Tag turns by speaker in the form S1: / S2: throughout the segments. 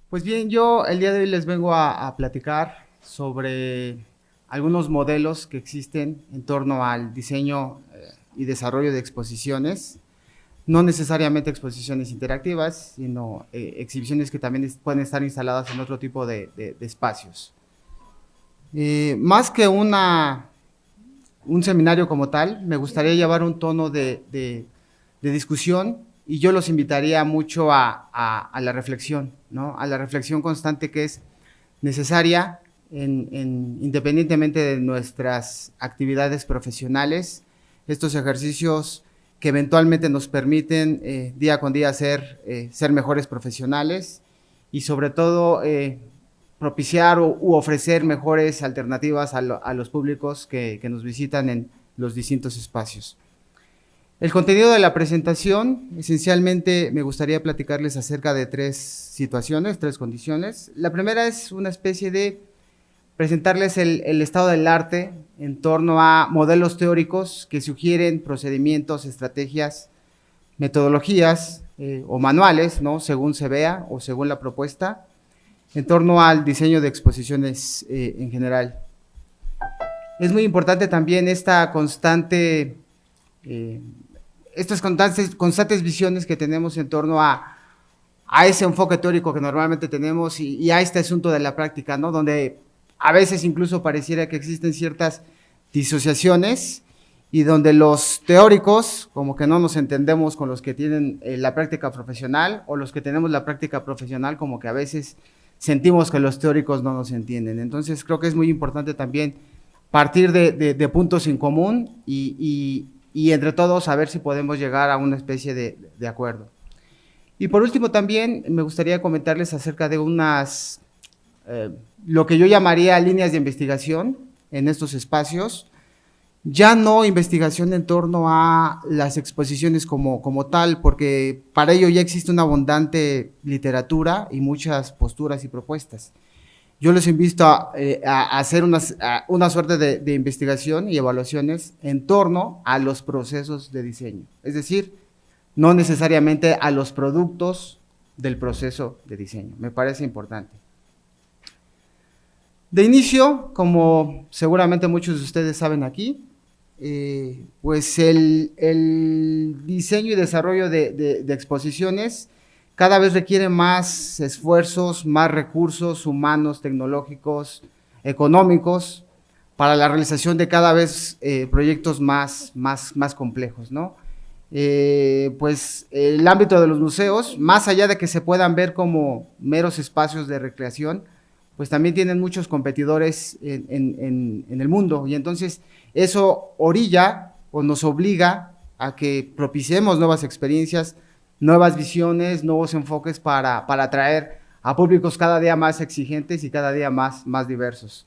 S1: Pues bien, yo el día de hoy les vengo a platicar sobre algunos modelos que existen en torno al diseño y desarrollo de exposiciones, no necesariamente exposiciones interactivas, sino exhibiciones que también pueden estar instaladas en otro tipo de espacios. Más que un seminario como tal, me gustaría llevar un tono de discusión y yo los invitaría mucho a la reflexión, ¿no? A la reflexión constante que es necesaria independientemente de nuestras actividades profesionales, estos ejercicios que eventualmente nos permiten día con día ser mejores profesionales y sobre todo propiciar u ofrecer mejores alternativas a los públicos que nos visitan en los distintos espacios. El contenido de la presentación, esencialmente me gustaría platicarles acerca de tres situaciones, tres condiciones. La primera es una especie de presentarles el estado del arte en torno a modelos teóricos que sugieren procedimientos, estrategias, metodologías o manuales, ¿no? Según se vea o según la propuesta, en torno al diseño de exposiciones en general. Es muy importante también esta constante estas constantes visiones que tenemos en torno a ese enfoque teórico que normalmente tenemos y a este asunto de la práctica, ¿no? Donde a veces incluso pareciera que existen ciertas disociaciones y donde los teóricos como que no nos entendemos con los que tienen la práctica profesional o los que tenemos la práctica profesional como que a veces sentimos que los teóricos no nos entienden. Entonces creo que es muy importante también partir de puntos en común y entre todos a ver si podemos llegar a una especie de acuerdo. Y por último también me gustaría comentarles acerca de lo que yo llamaría líneas de investigación en estos espacios, ya no investigación en torno a las exposiciones como tal, porque para ello ya existe una abundante literatura y muchas posturas y propuestas. Yo les invito a hacer una suerte de investigación y evaluaciones en torno a los procesos de diseño, es decir, no necesariamente a los productos del proceso de diseño. Me parece importante. De inicio, como seguramente muchos de ustedes saben aquí, pues el diseño y desarrollo de exposiciones cada vez requiere más esfuerzos, más recursos humanos, tecnológicos, económicos, para la realización de cada vez proyectos más complejos, ¿no? Pues el ámbito de los museos, más allá de que se puedan ver como meros espacios de recreación, pues también tienen muchos competidores en el mundo y entonces eso orilla o nos obliga a que propiciemos nuevas experiencias, nuevas visiones, nuevos enfoques para atraer a públicos cada día más exigentes y cada día más diversos.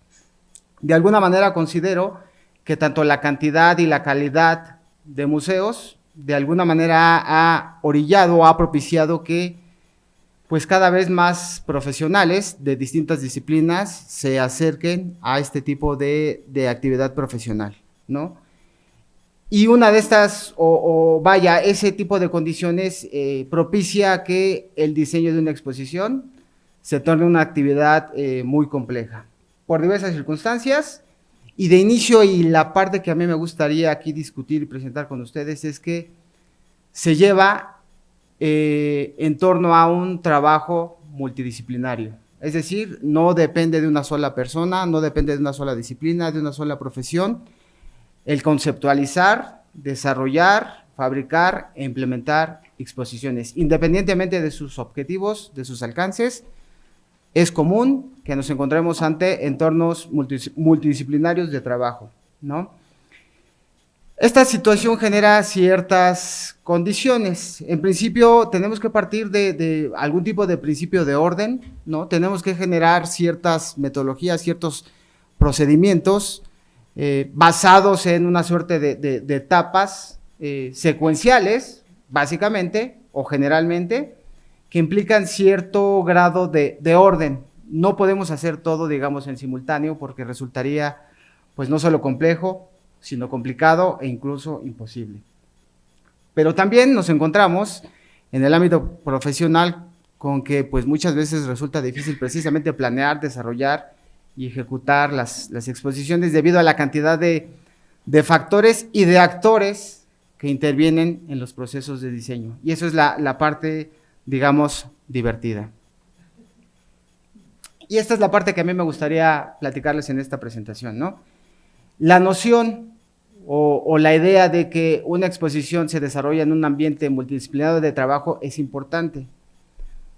S1: De alguna manera considero que tanto la cantidad y la calidad de museos de alguna manera ha orillado, ha propiciado que pues cada vez más profesionales de distintas disciplinas se acerquen a este tipo de actividad profesional, ¿no? Y una de estas, vaya, ese tipo de condiciones propicia que el diseño de una exposición se torne una actividad muy compleja, por diversas circunstancias, y de inicio, y la parte que a mí me gustaría aquí discutir y presentar con ustedes es que se lleva en torno a un trabajo multidisciplinario. Es decir, no depende de una sola persona, no depende de una sola disciplina, de una sola profesión, el conceptualizar, desarrollar, fabricar e implementar exposiciones, independientemente de sus objetivos, de sus alcances. Es común que nos encontremos ante entornos multidisciplinarios de trabajo, ¿no? Esta situación genera ciertas condiciones. En principio, tenemos que partir de algún tipo de principio de orden, ¿no? Tenemos que generar ciertas metodologías, ciertos procedimientos basados en una suerte de etapas secuenciales, básicamente, o generalmente, que implican cierto grado de orden. No podemos hacer todo, digamos, en simultáneo, porque resultaría, pues, no solo complejo, sino complicado e incluso imposible. Pero también nos encontramos en el ámbito profesional con que pues muchas veces resulta difícil precisamente planear, desarrollar y ejecutar las exposiciones debido a la cantidad de factores y de actores que intervienen en los procesos de diseño. Y eso es la parte, digamos, divertida. Y esta es la parte que a mí me gustaría platicarles en esta presentación, ¿no? La noción o la idea de que una exposición se desarrolla en un ambiente multidisciplinario de trabajo es importante,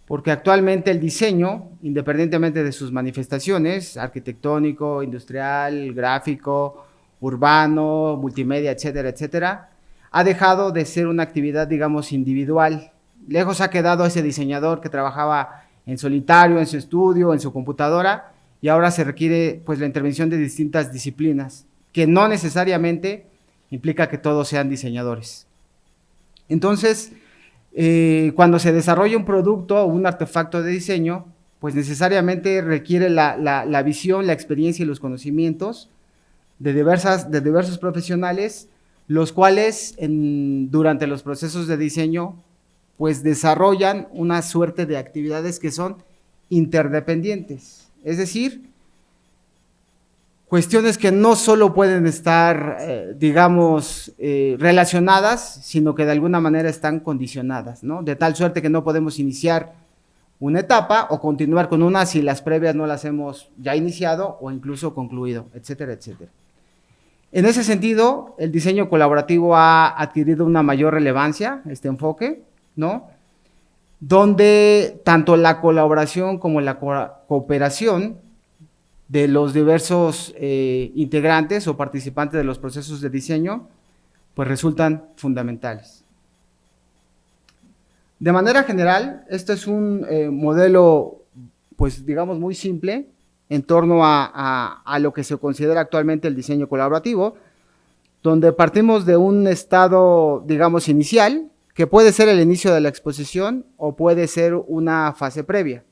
S1: porque actualmente el diseño, independientemente de sus manifestaciones, arquitectónico, industrial, gráfico, urbano, multimedia, etcétera, etcétera, ha dejado de ser una actividad, digamos, individual. Lejos ha quedado ese diseñador que trabajaba en solitario, en su estudio, en su computadora, y ahora se requiere pues la intervención de distintas disciplinas, que no necesariamente implica que todos sean diseñadores. Entonces, cuando se desarrolla un producto o un artefacto de diseño, pues necesariamente requiere la visión, la experiencia y los conocimientos de diversos profesionales, los cuales durante los procesos de diseño pues desarrollan una suerte de actividades que son interdependientes, es decir, cuestiones que no solo pueden estar, digamos, relacionadas, sino que de alguna manera están condicionadas, ¿no? De tal suerte que no podemos iniciar una etapa o continuar con una si las previas no las hemos ya iniciado o incluso concluido, etcétera, etcétera. En ese sentido, el diseño colaborativo ha adquirido una mayor relevancia, este enfoque, ¿no? Donde tanto la colaboración como la cooperación de los diversos integrantes o participantes de los procesos de diseño, pues resultan fundamentales. De manera general, este es un modelo, pues digamos, muy simple en torno a lo que se considera actualmente el diseño colaborativo, donde partimos de un estado, digamos, inicial, que puede ser el inicio de la exposición o puede ser una fase previa,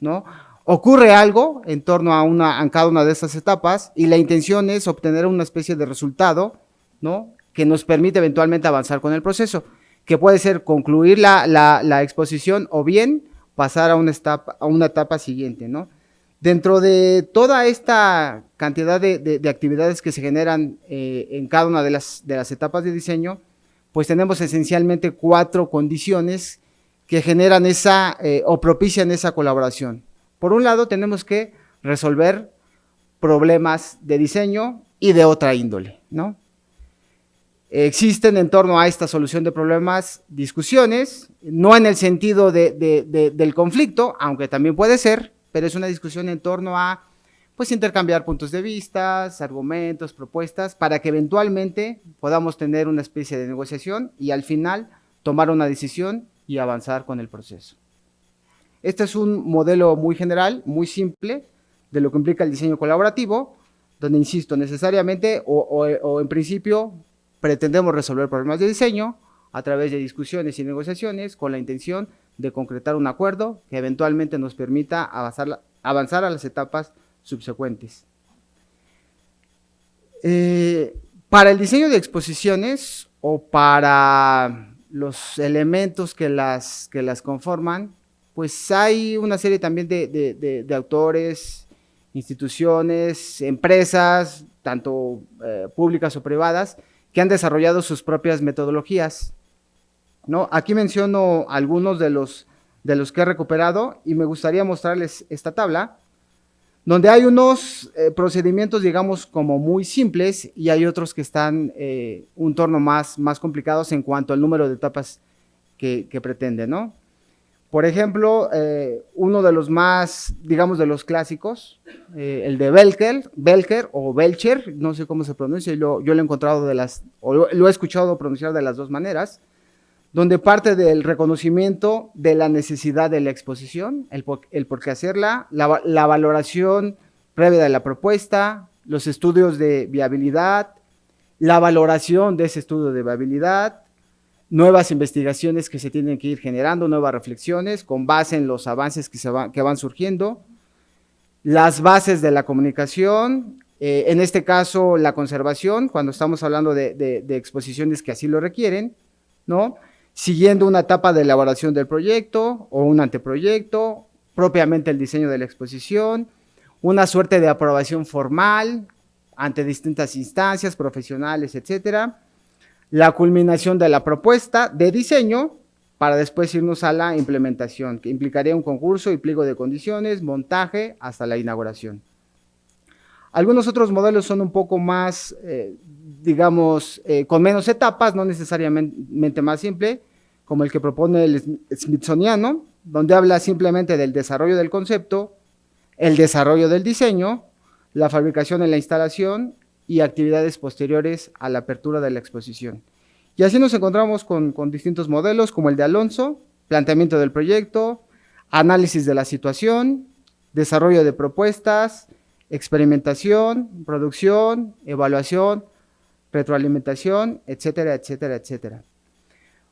S1: ¿no? Ocurre algo en torno a cada una de estas etapas y la intención es obtener una especie de resultado, ¿no? Que nos permite eventualmente avanzar con el proceso, que puede ser concluir la exposición o bien pasar a una etapa siguiente, ¿no? Dentro de toda esta cantidad de actividades que se generan en cada una de las etapas de diseño, pues tenemos esencialmente 4 condiciones que generan o propician esa colaboración. Por un lado, tenemos que resolver problemas de diseño y de otra índole, ¿no? Existen en torno a esta solución de problemas discusiones, no en el sentido del conflicto, aunque también puede ser, pero es una discusión en torno a pues intercambiar puntos de vista, argumentos, propuestas, para que eventualmente podamos tener una especie de negociación y al final tomar una decisión y avanzar con el proceso. Este es un modelo muy general, muy simple, de lo que implica el diseño colaborativo, donde, insisto, necesariamente o en principio pretendemos resolver problemas de diseño a través de discusiones y negociaciones con la intención de concretar un acuerdo que eventualmente nos permita avanzar a las etapas subsecuentes. Para el diseño de exposiciones o para los elementos que las conforman, pues hay una serie también de autores, instituciones, empresas, tanto públicas o privadas, que han desarrollado sus propias metodologías, ¿no? Aquí menciono algunos de los que he recuperado y me gustaría mostrarles esta tabla, donde hay unos procedimientos, digamos, como muy simples y hay otros que están un torno más complicados en cuanto al número de etapas que pretenden, ¿no? Por ejemplo, uno de los más, digamos, de los clásicos, el de Belker o Belcher, no sé cómo se pronuncia, yo lo he encontrado lo he escuchado pronunciar de las dos maneras, donde parte del reconocimiento de la necesidad de la exposición, el por qué hacerla, la valoración previa de la propuesta, los estudios de viabilidad, la valoración de ese estudio de viabilidad, nuevas investigaciones que se tienen que ir generando, nuevas reflexiones con base en los avances que van surgiendo, las bases de la comunicación, en este caso la conservación, cuando estamos hablando de exposiciones que así lo requieren, ¿no? siguiendo una etapa de elaboración del proyecto o un anteproyecto, propiamente el diseño de la exposición, una suerte de aprobación formal ante distintas instancias profesionales, etcétera, la culminación de la propuesta de diseño para después irnos a la implementación, que implicaría un concurso y pliego de condiciones, montaje hasta la inauguración. Algunos otros modelos son un poco más, digamos, con menos etapas, no necesariamente más simple, como el que propone el Smithsoniano, donde habla simplemente del desarrollo del concepto, el desarrollo del diseño, la fabricación en la instalación y actividades posteriores a la apertura de la exposición. Y así nos encontramos con distintos modelos, como el de Alonso, planteamiento del proyecto, análisis de la situación, desarrollo de propuestas, experimentación, producción, evaluación, retroalimentación, etcétera, etcétera, etcétera.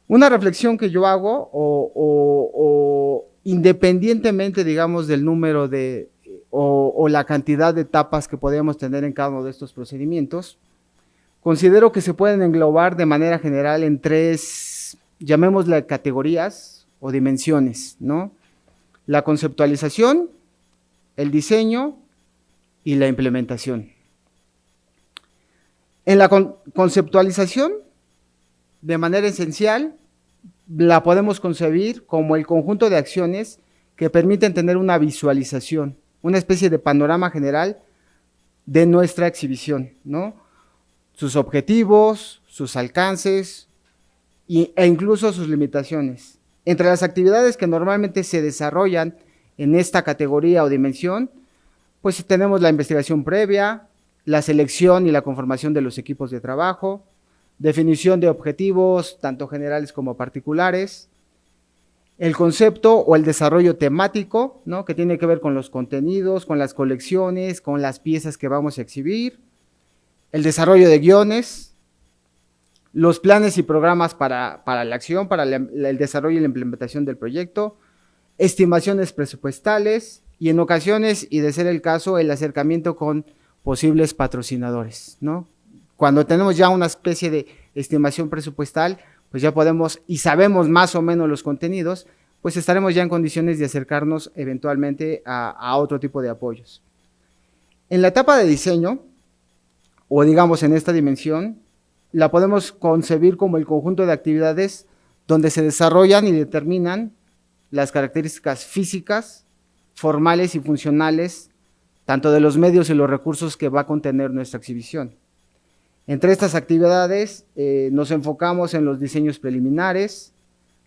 S1: Una reflexión que yo hago, o independientemente, digamos, del número de, o la cantidad de etapas que podríamos tener en cada uno de estos procedimientos, considero que se pueden englobar de manera general en tres, llamémosle categorías o dimensiones, ¿no? La conceptualización, el diseño y la implementación. En la conceptualización, de manera esencial, la podemos concebir como el conjunto de acciones que permiten tener una visualización, una especie de panorama general de nuestra exhibición, ¿no? Sus objetivos, sus alcances e incluso sus limitaciones. Entre las actividades que normalmente se desarrollan en esta categoría o dimensión, pues tenemos la investigación previa, la selección y la conformación de los equipos de trabajo, definición de objetivos, tanto generales como particulares, el concepto o el desarrollo temático, ¿no? Que tiene que ver con los contenidos, con las colecciones, con las piezas que vamos a exhibir, el desarrollo de guiones, los planes y programas para la acción, para el desarrollo y la implementación del proyecto, estimaciones presupuestales y en ocasiones, y de ser el caso, el acercamiento con posibles patrocinadores, ¿no? Cuando tenemos ya una especie de estimación presupuestal, pues ya podemos y sabemos más o menos los contenidos, pues estaremos ya en condiciones de acercarnos eventualmente a otro tipo de apoyos. En la etapa de diseño, o digamos en esta dimensión, la podemos concebir como el conjunto de actividades donde se desarrollan y determinan las características físicas, formales y funcionales, tanto de los medios y los recursos que va a contener nuestra exhibición. Entre estas actividades nos enfocamos en los diseños preliminares,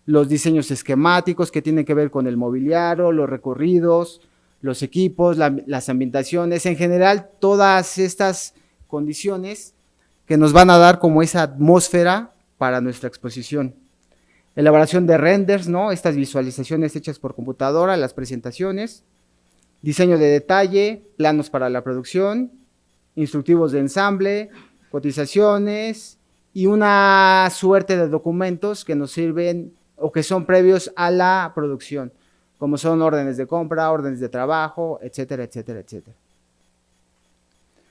S1: los diseños esquemáticos que tienen que ver con el mobiliario, los recorridos, los equipos, las ambientaciones, en general todas estas condiciones que nos van a dar como esa atmósfera para nuestra exposición. Elaboración de renders, ¿no? Estas visualizaciones hechas por computadora, las presentaciones, diseño de detalle, planos para la producción, instructivos de ensamble, cotizaciones y una suerte de documentos que nos sirven o que son previos a la producción, como son órdenes de compra, órdenes de trabajo, etcétera, etcétera, etcétera.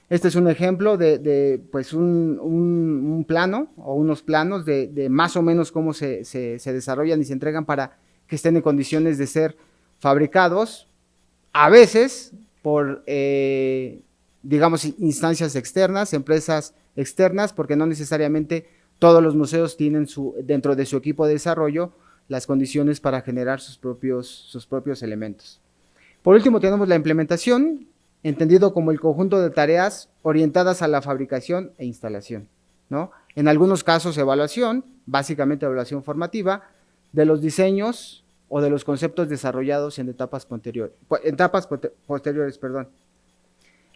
S1: Este es un ejemplo de pues un plano o unos planos de más o menos cómo se desarrollan y se entregan para que estén en condiciones de ser fabricados, a veces por, digamos, instancias externas, empresas externas, porque no necesariamente todos los museos tienen dentro de su equipo de desarrollo las condiciones para generar sus propios elementos. Por último, tenemos la implementación, entendido como el conjunto de tareas orientadas a la fabricación e instalación, ¿no? En algunos casos, evaluación, básicamente evaluación formativa, de los diseños o de los conceptos desarrollados en etapas posteriores.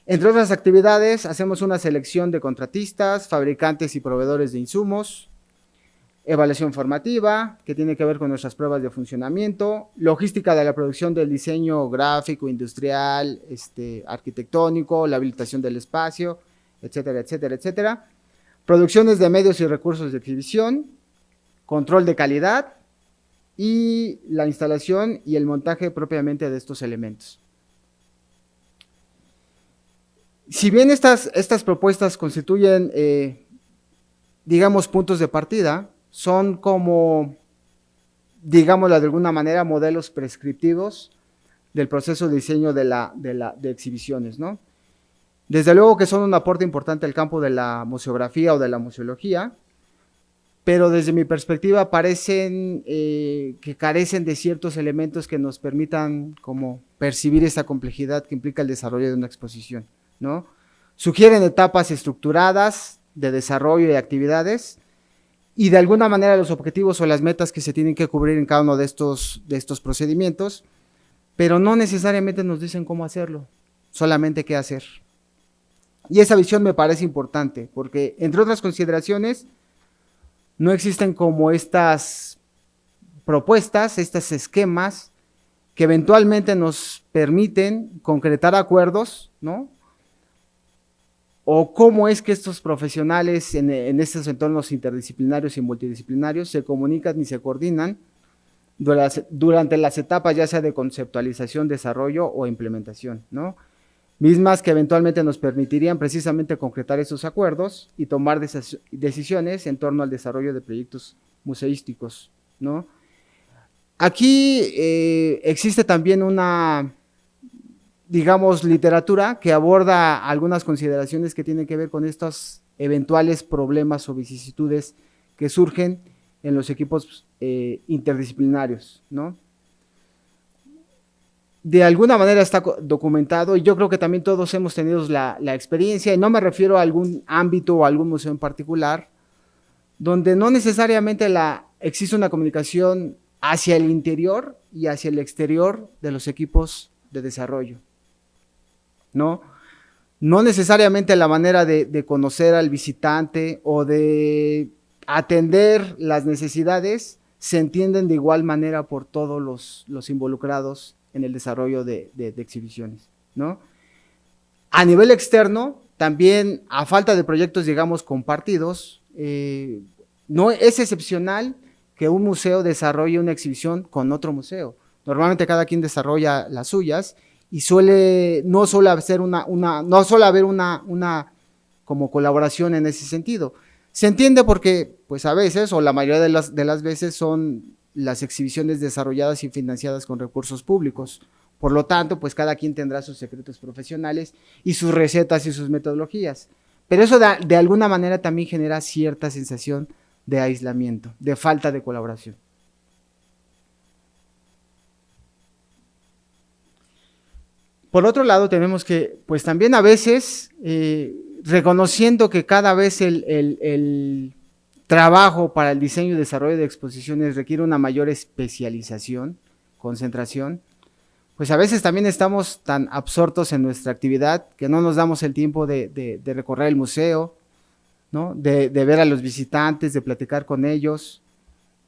S1: Entre otras actividades, hacemos una selección de contratistas, fabricantes y proveedores de insumos, evaluación formativa, que tiene que ver con nuestras pruebas de funcionamiento, logística de la producción del diseño gráfico, industrial, arquitectónico, la habilitación del espacio, etcétera, etcétera, etcétera. Producciones de medios y recursos de exhibición, control de calidad y la instalación y el montaje propiamente de estos elementos. Si bien estas propuestas constituyen, digamos, puntos de partida, son como digámoslo de alguna manera, modelos prescriptivos del proceso de diseño de exhibiciones, ¿no? Desde luego que son un aporte importante al campo de la museografía o de la museología, pero desde mi perspectiva parecen que carecen de ciertos elementos que nos permitan como percibir esta complejidad que implica el desarrollo de una exposición, ¿no? Sugieren etapas estructuradas de desarrollo y actividades y de alguna manera los objetivos o las metas que se tienen que cubrir en cada uno de estos procedimientos, pero no necesariamente nos dicen cómo hacerlo, solamente qué hacer. Y esa visión me parece importante porque, entre otras consideraciones, no existen como estas propuestas, estos esquemas que eventualmente nos permiten concretar acuerdos, ¿no? O cómo es que estos profesionales en estos entornos interdisciplinarios y multidisciplinarios se comunican y se coordinan durante las etapas ya sea de conceptualización, desarrollo o implementación, ¿no? Mismas que eventualmente nos permitirían precisamente concretar esos acuerdos y tomar decisiones en torno al desarrollo de proyectos museísticos, ¿no? Aquí existe también una, digamos, literatura que aborda algunas consideraciones que tienen que ver con estos eventuales problemas o vicisitudes que surgen en los equipos interdisciplinarios, ¿no? De alguna manera está documentado y yo creo que también todos hemos tenido la experiencia, y no me refiero a algún ámbito o a algún museo en particular, donde no necesariamente existe una comunicación hacia el interior y hacia el exterior de los equipos de desarrollo, ¿no? No necesariamente la manera de conocer al visitante o de atender las necesidades se entienden de igual manera por todos los involucrados en el desarrollo de exhibiciones, ¿no? A nivel externo, también a falta de proyectos, digamos, compartidos, no es excepcional que un museo desarrolle una exhibición con otro museo. Normalmente cada quien desarrolla las suyas y no suele haber una como colaboración en ese sentido. Se entiende porque, pues a veces, o la mayoría de las veces, son las exhibiciones desarrolladas y financiadas con recursos públicos. Por lo tanto, pues cada quien tendrá sus secretos profesionales y sus recetas y sus metodologías. Pero eso de alguna manera también genera cierta sensación de aislamiento, de falta de colaboración. Por otro lado, tenemos que, pues también a veces, reconociendo que cada vez el trabajo para el diseño y desarrollo de exposiciones requiere una mayor especialización, concentración, pues a veces también estamos tan absortos en nuestra actividad que no nos damos el tiempo de recorrer el museo, ¿no? De ver a los visitantes, de platicar con ellos.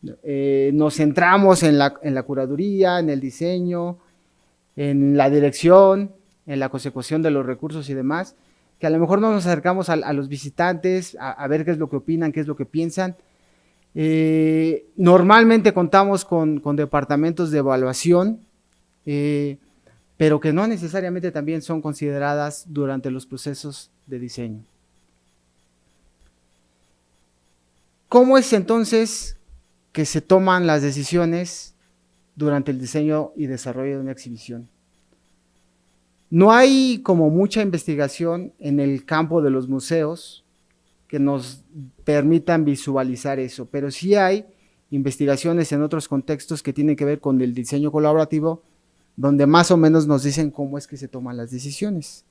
S1: Nos centramos en la curaduría, en el diseño, en la dirección, en la consecución de los recursos y demás, que a lo mejor no nos acercamos a los visitantes a ver qué es lo que opinan, qué es lo que piensan. Normalmente contamos con departamentos de evaluación, pero que no necesariamente también son consideradas durante los procesos de diseño. ¿Cómo es entonces que se toman las decisiones durante el diseño y desarrollo de una exhibición? No hay como mucha investigación en el campo de los museos que nos permitan visualizar eso, pero sí hay investigaciones en otros contextos que tienen que ver con el diseño colaborativo, donde más o menos nos dicen cómo es que se toman las decisiones.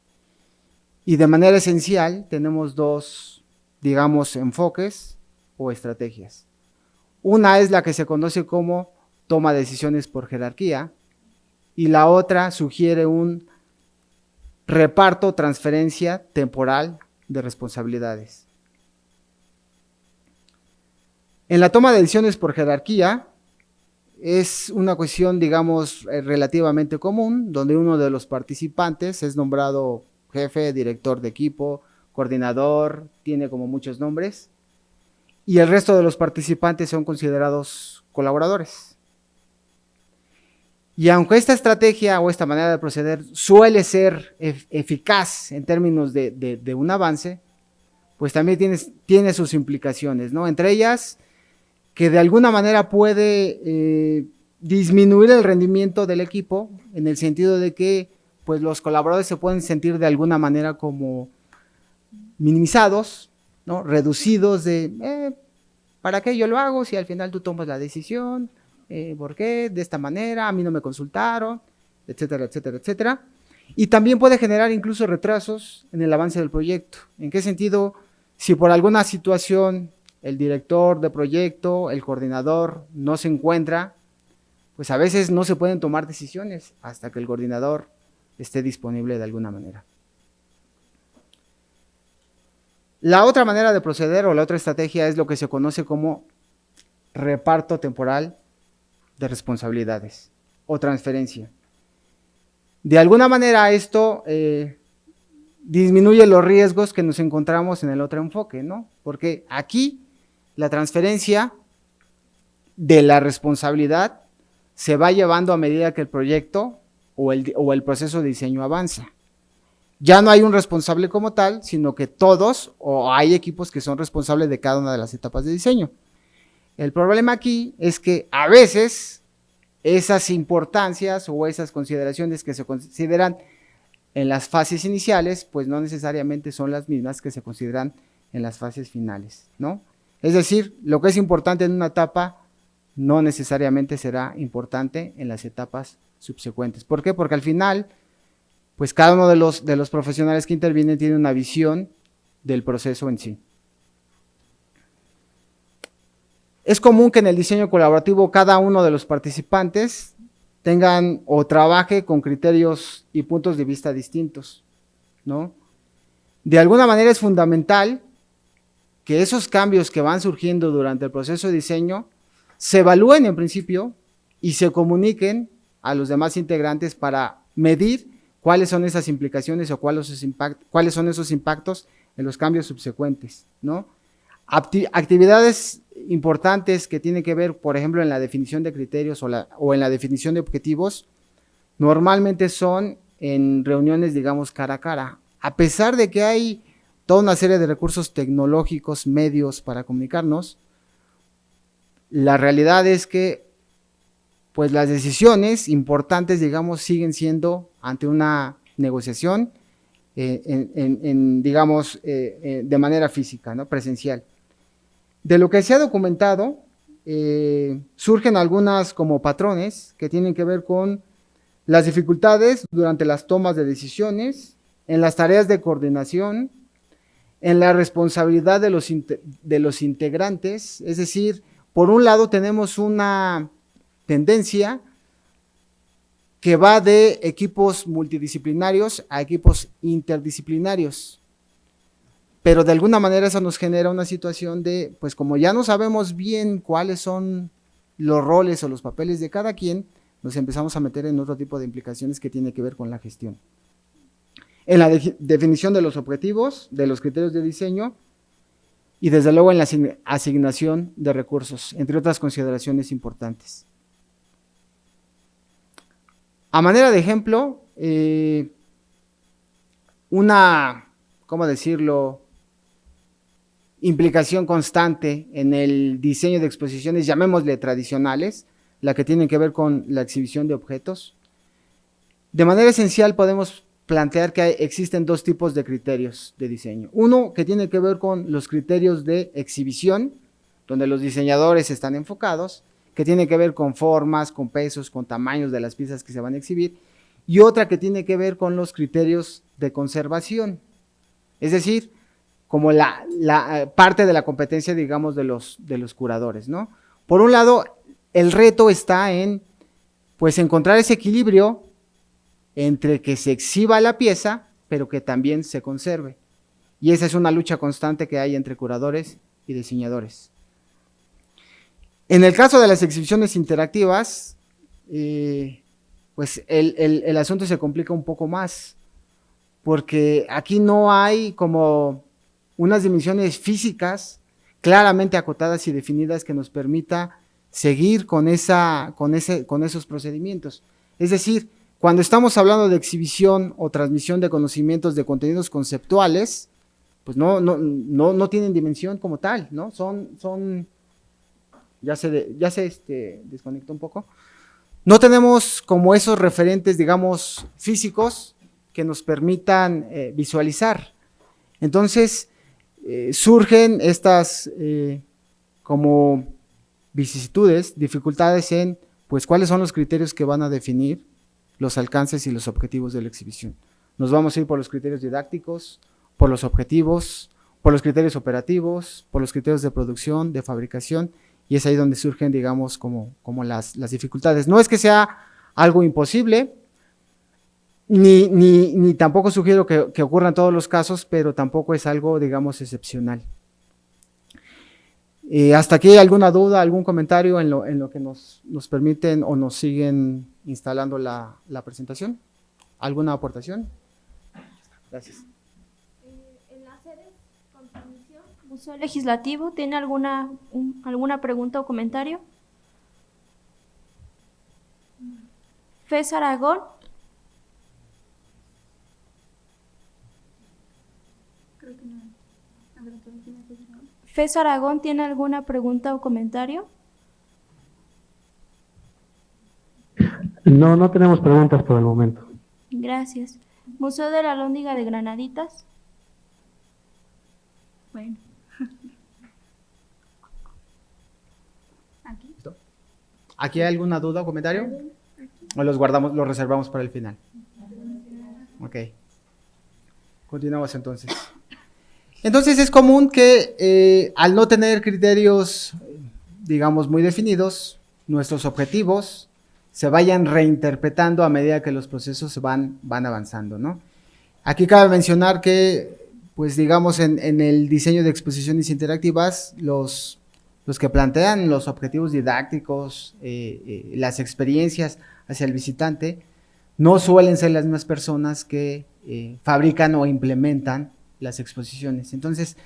S1: Y de manera esencial tenemos dos, digamos, enfoques o estrategias. Una es la que se conoce como toma de decisiones por jerarquía y la otra sugiere un reparto o transferencia temporal de responsabilidades. En la toma de decisiones por jerarquía es una cuestión, digamos, relativamente común, donde uno de los participantes es nombrado jefe, director de equipo, coordinador, tiene como muchos nombres, y el resto de los participantes son considerados colaboradores. Y aunque esta estrategia o esta manera de proceder suele ser eficaz en términos de un avance, pues también tiene sus implicaciones, ¿no? Entre ellas, que de alguna manera puede disminuir el rendimiento del equipo, en el sentido de que pues los colaboradores se pueden sentir de alguna manera como minimizados, ¿no? Reducidos de, ¿para qué yo lo hago si al final tú tomas la decisión? ¿Por qué? De esta manera, a mí no me consultaron, etcétera, etcétera, etcétera. Y también puede generar incluso retrasos en el avance del proyecto. ¿En qué sentido? Si por alguna situación el director de proyecto, el coordinador no se encuentra, pues a veces no se pueden tomar decisiones hasta que el coordinador esté disponible de alguna manera. La otra manera de proceder o la otra estrategia es lo que se conoce como reparto temporal de responsabilidades o transferencia. De alguna manera esto disminuye los riesgos que nos encontramos en el otro enfoque, ¿no? Porque aquí la transferencia de la responsabilidad se va llevando a medida que el proyecto o el proceso de diseño avanza. Ya no hay un responsable como tal, sino que todos o hay equipos que son responsables de cada una de las etapas de diseño. El problema aquí es que a veces esas importancias o esas consideraciones que se consideran en las fases iniciales, pues no necesariamente son las mismas que se consideran en las fases finales, ¿no? Es decir, lo que es importante en una etapa no necesariamente será importante en las etapas subsecuentes. ¿Por qué? Porque al final, pues cada uno de los profesionales que intervienen tiene una visión del proceso en sí. Es común que en el diseño colaborativo cada uno de los participantes tengan o trabaje con criterios y puntos de vista distintos, ¿no? De alguna manera es fundamental que esos cambios que van surgiendo durante el proceso de diseño se evalúen en principio y se comuniquen a los demás integrantes para medir cuáles son esas implicaciones o cuáles son esos impactos en los cambios subsecuentes, ¿no? Actividades importantes que tienen que ver, por ejemplo, en la definición de criterios o en la definición de objetivos, normalmente son en reuniones, digamos, cara a cara. A pesar de que hay toda una serie de recursos tecnológicos, medios para comunicarnos, la realidad es que pues las decisiones importantes, digamos, siguen siendo ante una negociación, digamos, de manera física, ¿no? Presencial. De lo que se ha documentado, surgen algunas como patrones que tienen que ver con las dificultades durante las tomas de decisiones, en las tareas de coordinación, en la responsabilidad de los integrantes, es decir, por un lado tenemos una tendencia que va de equipos multidisciplinarios a equipos interdisciplinarios, pero de alguna manera eso nos genera una situación de, pues como ya no sabemos bien cuáles son los roles o los papeles de cada quien, nos empezamos a meter en otro tipo de implicaciones que tiene que ver con la gestión. En la definición de los objetivos, de los criterios de diseño y desde luego en la asignación de recursos, entre otras consideraciones importantes. A manera de ejemplo, una, ¿cómo decirlo?, implicación constante en el diseño de exposiciones, llamémosle tradicionales, la que tienen que ver con la exhibición de objetos. De manera esencial podemos plantear que existen dos tipos de criterios de diseño. Uno que tiene que ver con los criterios de exhibición, donde los diseñadores están enfocados, que tiene que ver con formas, con pesos, con tamaños de las piezas que se van a exhibir, y otra que tiene que ver con los criterios de conservación, es decir, como la parte de la competencia, digamos, de los curadores, ¿no? Por un lado, el reto está en, pues, encontrar ese equilibrio entre que se exhiba la pieza, pero que también se conserve. Y esa es una lucha constante que hay entre curadores y diseñadores. En el caso de las exhibiciones interactivas, pues el asunto se complica un poco más, porque aquí no hay como unas dimensiones físicas claramente acotadas y definidas que nos permita seguir con esos procedimientos. Es decir, cuando estamos hablando de exhibición o transmisión de conocimientos de contenidos conceptuales, pues no tienen dimensión como tal, ¿no? Son ya se desconectó un poco. No tenemos como esos referentes, digamos, físicos que nos permitan visualizar. Entonces, surgen estas como vicisitudes, dificultades en, pues, cuáles son los criterios que van a definir los alcances y los objetivos de la exhibición. Nos vamos a ir por los criterios didácticos, por los objetivos, por los criterios operativos, por los criterios de producción, de fabricación, y es ahí donde surgen, digamos, como las dificultades. No es que sea algo imposible, ni tampoco sugiero que ocurra en todos los casos, pero tampoco es algo, digamos, excepcional. ¿Hasta aquí alguna duda, algún comentario en lo que nos permiten o nos siguen instalando la presentación? ¿Alguna aportación? Gracias.
S2: En las sedes con transmisión, Museo Legislativo, ¿tiene alguna pregunta o comentario? FES Aragón. FES Aragón, ¿tiene alguna pregunta o comentario?
S3: No tenemos preguntas por el momento.
S2: Gracias. Museo de la Alhóndiga de Granaditas. Bueno. Aquí.
S1: ¿Aquí hay alguna duda o comentario? ¿O los guardamos, los reservamos para el final? Ok. Continuamos entonces. Entonces es común que al no tener criterios, digamos, muy definidos, nuestros objetivos se vayan reinterpretando a medida que los procesos van avanzando, ¿no? Aquí cabe mencionar que, pues, digamos, en el diseño de exposiciones interactivas, los que plantean los objetivos didácticos, las experiencias hacia el visitante, no suelen ser las mismas personas que fabrican o implementan las exposiciones. Entonces,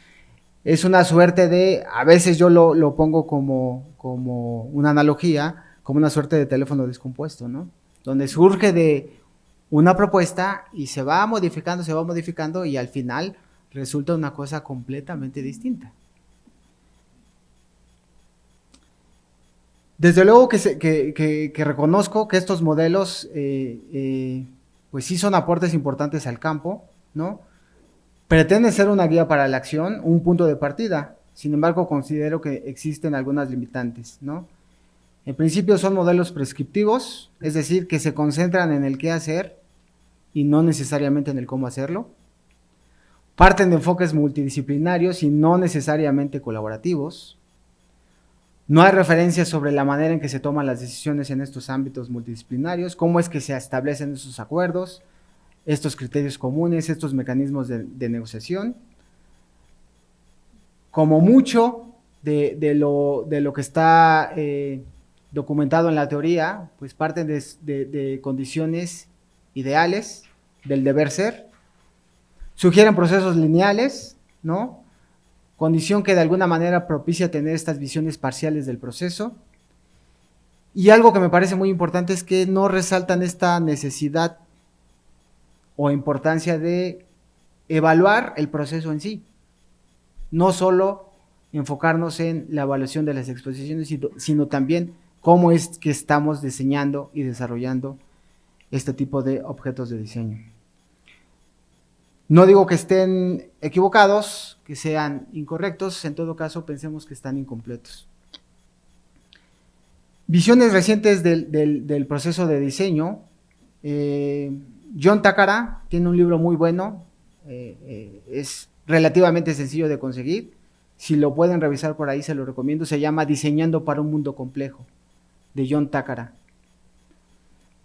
S1: es una suerte de, a veces yo lo pongo como una analogía, como una suerte de teléfono descompuesto, ¿no? Donde surge de una propuesta y se va modificando y al final resulta una cosa completamente distinta. Desde luego que reconozco que estos modelos, pues sí son aportes importantes al campo, ¿no? Pretende ser una guía para la acción, un punto de partida. Sin embargo, considero que existen algunas limitantes, ¿no? En principio son modelos prescriptivos, es decir, que se concentran en el qué hacer y no necesariamente en el cómo hacerlo. Parten de enfoques multidisciplinarios y no necesariamente colaborativos. No hay referencias sobre la manera en que se toman las decisiones en estos ámbitos multidisciplinarios, cómo es que se establecen esos acuerdos, estos criterios comunes, estos mecanismos de negociación. Como mucho de lo que está documentado en la teoría, pues parten de condiciones ideales del deber ser, sugieren procesos lineales, ¿no? Condición que de alguna manera propicia tener estas visiones parciales del proceso. Y algo que me parece muy importante es que no resaltan esta necesidad o importancia de evaluar el proceso en sí. No solo enfocarnos en la evaluación de las exposiciones, sino también cómo es que estamos diseñando y desarrollando este tipo de objetos de diseño. No digo que estén equivocados, que sean incorrectos, en todo caso pensemos que están incompletos. Visiones recientes del proceso de diseño. John Takara tiene un libro muy bueno, es relativamente sencillo de conseguir. Si lo pueden revisar por ahí, se lo recomiendo. Se llama Diseñando para un Mundo Complejo, de John Takara.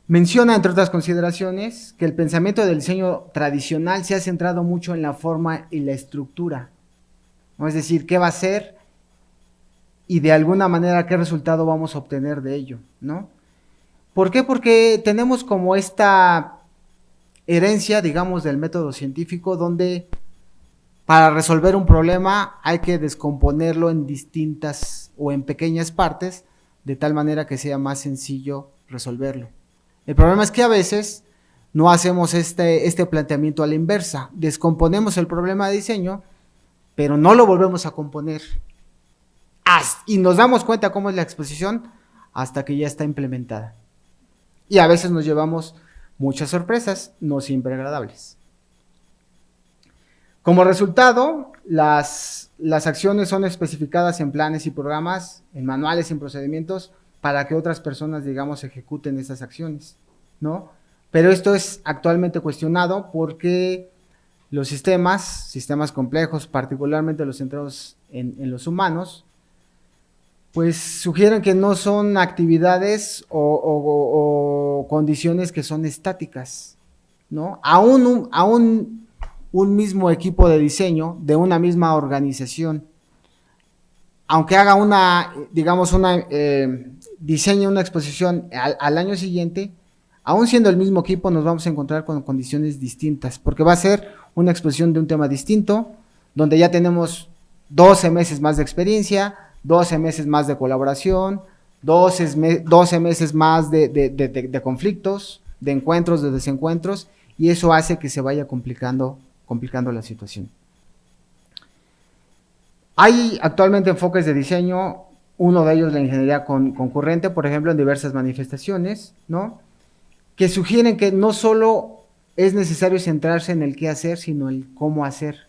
S1: Menciona, entre otras consideraciones, que el pensamiento del diseño tradicional se ha centrado mucho en la forma y la estructura, ¿no? Es decir, qué va a ser y de alguna manera qué resultado vamos a obtener de ello, ¿no? ¿Por qué? Porque tenemos como esta herencia, digamos, del método científico, donde para resolver un problema hay que descomponerlo en distintas o en pequeñas partes, de tal manera que sea más sencillo resolverlo. El problema es que a veces no hacemos este planteamiento a la inversa. Descomponemos el problema de diseño, pero no lo volvemos a componer. y nos damos cuenta cómo es la exposición hasta que ya está implementada. Y a veces nos llevamos muchas sorpresas, no siempre agradables. Como resultado, las acciones son especificadas en planes y programas, en manuales y en procedimientos para que otras personas, digamos, ejecuten esas acciones, ¿no? Pero esto es actualmente cuestionado porque los sistemas complejos, particularmente los centrados en los humanos, pues sugieren que no son actividades o condiciones que son estáticas, ¿no? Aún un mismo equipo de diseño de una misma organización, aunque haga diseñe una exposición al año siguiente, aún siendo el mismo equipo nos vamos a encontrar con condiciones distintas, porque va a ser una exposición de un tema distinto, donde ya tenemos 12 meses más de experiencia, 12 meses más de colaboración, 12 meses más de conflictos, de encuentros, de desencuentros, y eso hace que se vaya complicando la situación. Hay actualmente enfoques de diseño, uno de ellos la ingeniería concurrente, por ejemplo, en diversas manifestaciones, ¿no? Que sugieren que no solo es necesario centrarse en el qué hacer, sino el cómo hacer.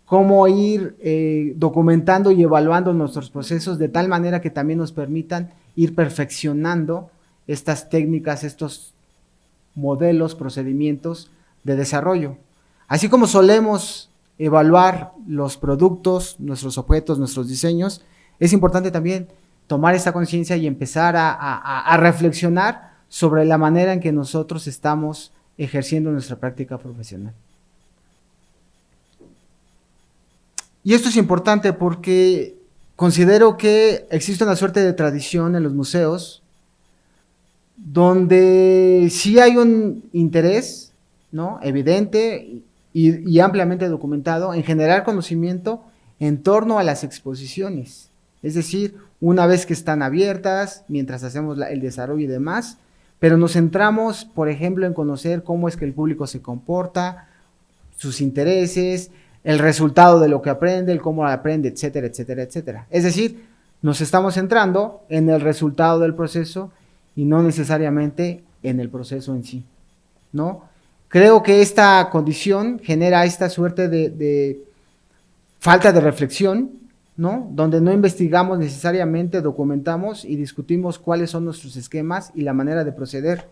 S1: Cómo ir documentando y evaluando nuestros procesos de tal manera que también nos permitan ir perfeccionando estas técnicas, estos modelos, procedimientos de desarrollo. Así como solemos evaluar los productos, nuestros objetos, nuestros diseños, es importante también tomar esta conciencia y empezar a reflexionar sobre la manera en que nosotros estamos ejerciendo nuestra práctica profesional. Y esto es importante porque considero que existe una suerte de tradición en los museos donde sí hay un interés, ¿no?, evidente y ampliamente documentado en generar conocimiento en torno a las exposiciones. Es decir, una vez que están abiertas, mientras hacemos el desarrollo y demás, pero nos centramos, por ejemplo, en conocer cómo es que el público se comporta, sus intereses, el resultado de lo que aprende, el cómo aprende, etcétera, etcétera, etcétera. Es decir, nos estamos centrando en el resultado del proceso y no necesariamente en el proceso en sí, ¿no? Creo que esta condición genera esta suerte de falta de reflexión, ¿no? Donde no investigamos necesariamente, documentamos y discutimos cuáles son nuestros esquemas y la manera de proceder.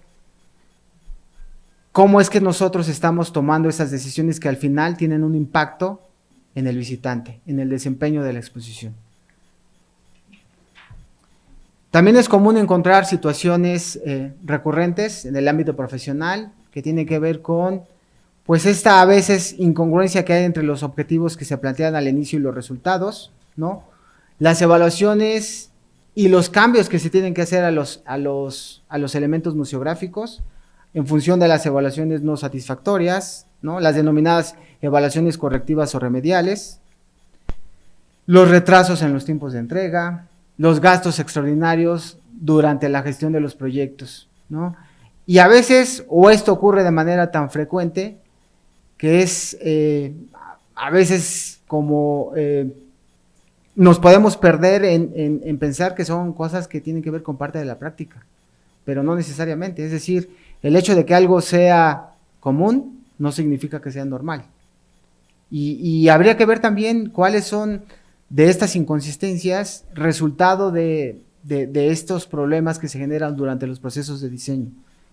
S1: ¿Cómo es que nosotros estamos tomando esas decisiones que al final tienen un impacto en el visitante, en el desempeño de la exposición? También es común encontrar situaciones recurrentes en el ámbito profesional que tienen que ver con, pues, esta a veces incongruencia que hay entre los objetivos que se plantean al inicio y los resultados, ¿no? Las evaluaciones y los cambios que se tienen que hacer a los elementos museográficos en función de las evaluaciones no satisfactorias, ¿no? Las denominadas evaluaciones correctivas o remediales, los retrasos en los tiempos de entrega, los gastos extraordinarios durante la gestión de los proyectos, ¿no? Y a veces, o esto ocurre de manera tan frecuente, que es a veces como nos podemos perder en pensar que son cosas que tienen que ver con parte de la práctica, pero no necesariamente. Es decir, el hecho de que algo sea común no significa que sea normal. Y habría que ver también cuáles son de estas inconsistencias resultado de estos problemas que se generan durante los procesos de diseño.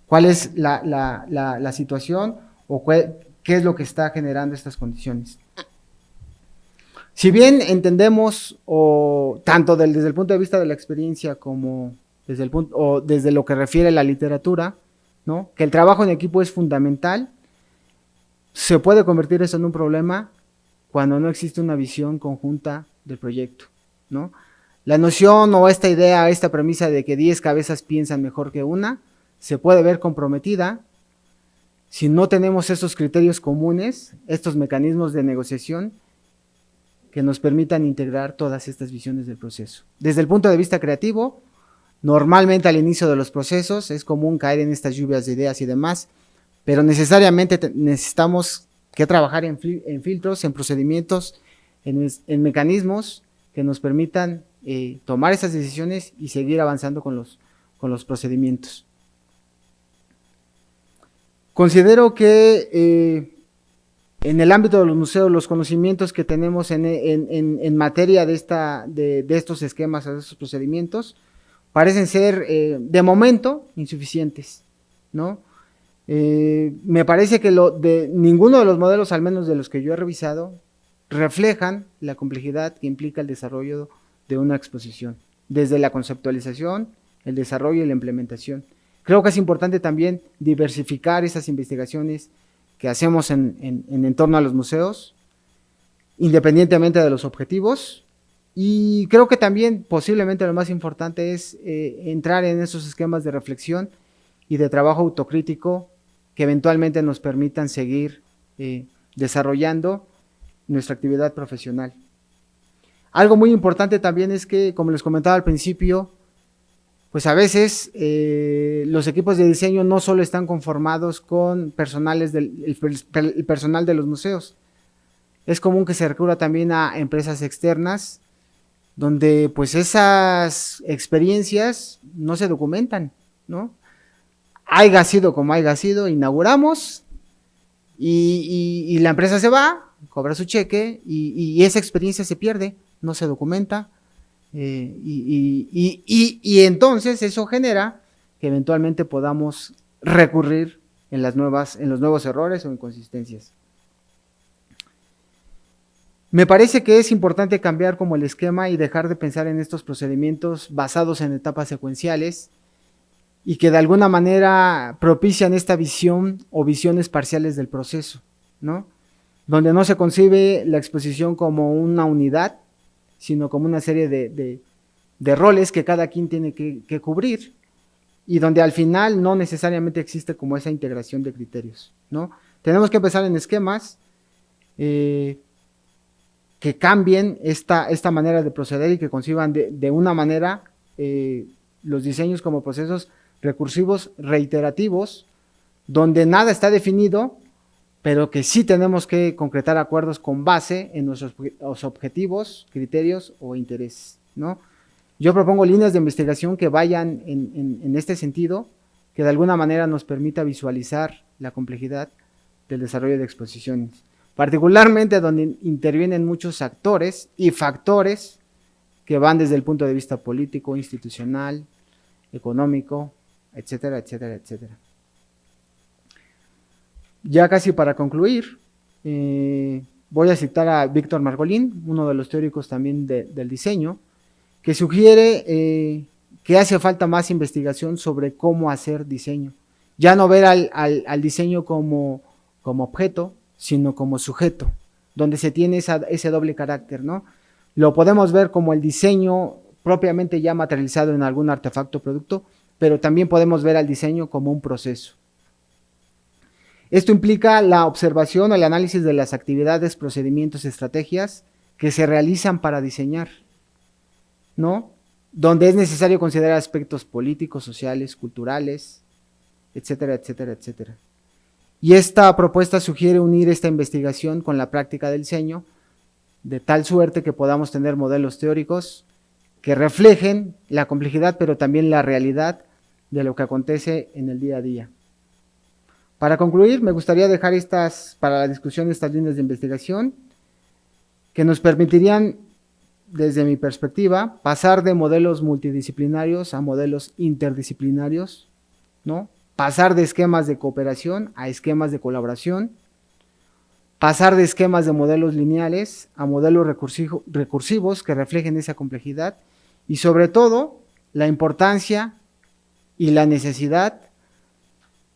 S1: ¿Cuál es la situación o qué es lo que está generando estas condiciones? Si bien entendemos, tanto desde el punto de vista de la experiencia como desde lo que refiere a la literatura, ¿no?, que el trabajo en equipo es fundamental, se puede convertir eso en un problema cuando no existe una visión conjunta del proyecto, ¿no? La noción o esta idea, esta premisa de que 10 cabezas piensan mejor que una, se puede ver comprometida si no tenemos estos criterios comunes, estos mecanismos de negociación que nos permitan integrar todas estas visiones del proceso. Desde el punto de vista creativo, normalmente al inicio de los procesos es común caer en estas lluvias de ideas y demás, pero necesariamente necesitamos que trabajar en filtros, en procedimientos, en mecanismos que nos permitan tomar esas decisiones y seguir avanzando con los procedimientos. Considero que en el ámbito de los museos, los conocimientos que tenemos en materia de estos esquemas, de estos procedimientos, parecen ser, de momento, insuficientes, ¿no? Me parece que ninguno de los modelos, al menos de los que yo he revisado, reflejan la complejidad que implica el desarrollo de una exposición, desde la conceptualización, el desarrollo y la implementación. Creo que es importante también diversificar esas investigaciones que hacemos en torno a los museos, independientemente de los objetivos, y creo que también posiblemente lo más importante es entrar en esos esquemas de reflexión y de trabajo autocrítico que eventualmente nos permitan seguir desarrollando nuestra actividad profesional. Algo muy importante también es que, como les comentaba al principio, pues a veces los equipos de diseño no solo están conformados con el personal de los museos. Es común que se recurra también a empresas externas, donde pues esas experiencias no se documentan, ¿no? Haya sido como haya sido, inauguramos y la empresa se va, cobra su cheque y esa experiencia se pierde, no se documenta. Y entonces eso genera que eventualmente podamos recurrir en los nuevos errores o inconsistencias. Me parece que es importante cambiar como el esquema y dejar de pensar en estos procedimientos basados en etapas secuenciales y que de alguna manera propician esta visión o visiones parciales del proceso, ¿no? Donde no se concibe la exposición como una unidad, sino como una serie de roles que cada quien tiene que cubrir y donde al final no necesariamente existe como esa integración de criterios, ¿no? Tenemos que empezar en esquemas que cambien esta manera de proceder y que conciban de una manera los diseños como procesos recursivos, reiterativos, donde nada está definido, pero que sí tenemos que concretar acuerdos con base en nuestros objetivos, criterios o intereses, ¿no? Yo propongo líneas de investigación que vayan en este sentido, que de alguna manera nos permita visualizar la complejidad del desarrollo de exposiciones, particularmente donde intervienen muchos actores y factores que van desde el punto de vista político, institucional, económico, etcétera, etcétera, etcétera. Ya casi para concluir, voy a citar a Víctor Margolin, uno de los teóricos también del diseño, que sugiere que hace falta más investigación sobre cómo hacer diseño. Ya no ver al diseño como objeto, sino como sujeto, donde se tiene ese doble carácter, ¿no? Lo podemos ver como el diseño propiamente ya materializado en algún artefacto o producto, pero también podemos ver al diseño como un proceso. Esto implica la observación o el análisis de las actividades, procedimientos, estrategias que se realizan para diseñar, ¿no? Donde es necesario considerar aspectos políticos, sociales, culturales, etcétera, etcétera, etcétera. Y esta propuesta sugiere unir esta investigación con la práctica del diseño, de tal suerte que podamos tener modelos teóricos que reflejen la complejidad, pero también la realidad de lo que acontece en el día a día. Para concluir, me gustaría dejar para la discusión estas líneas de investigación que nos permitirían, desde mi perspectiva, pasar de modelos multidisciplinarios a modelos interdisciplinarios, ¿no? Pasar de esquemas de cooperación a esquemas de colaboración, pasar de esquemas de modelos lineales a modelos recursivos que reflejen esa complejidad y sobre todo la importancia y la necesidad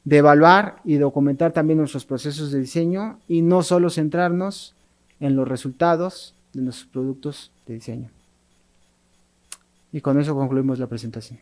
S1: de evaluar y documentar también nuestros procesos de diseño y no solo centrarnos en los resultados de nuestros productos de diseño. Y con eso concluimos la presentación.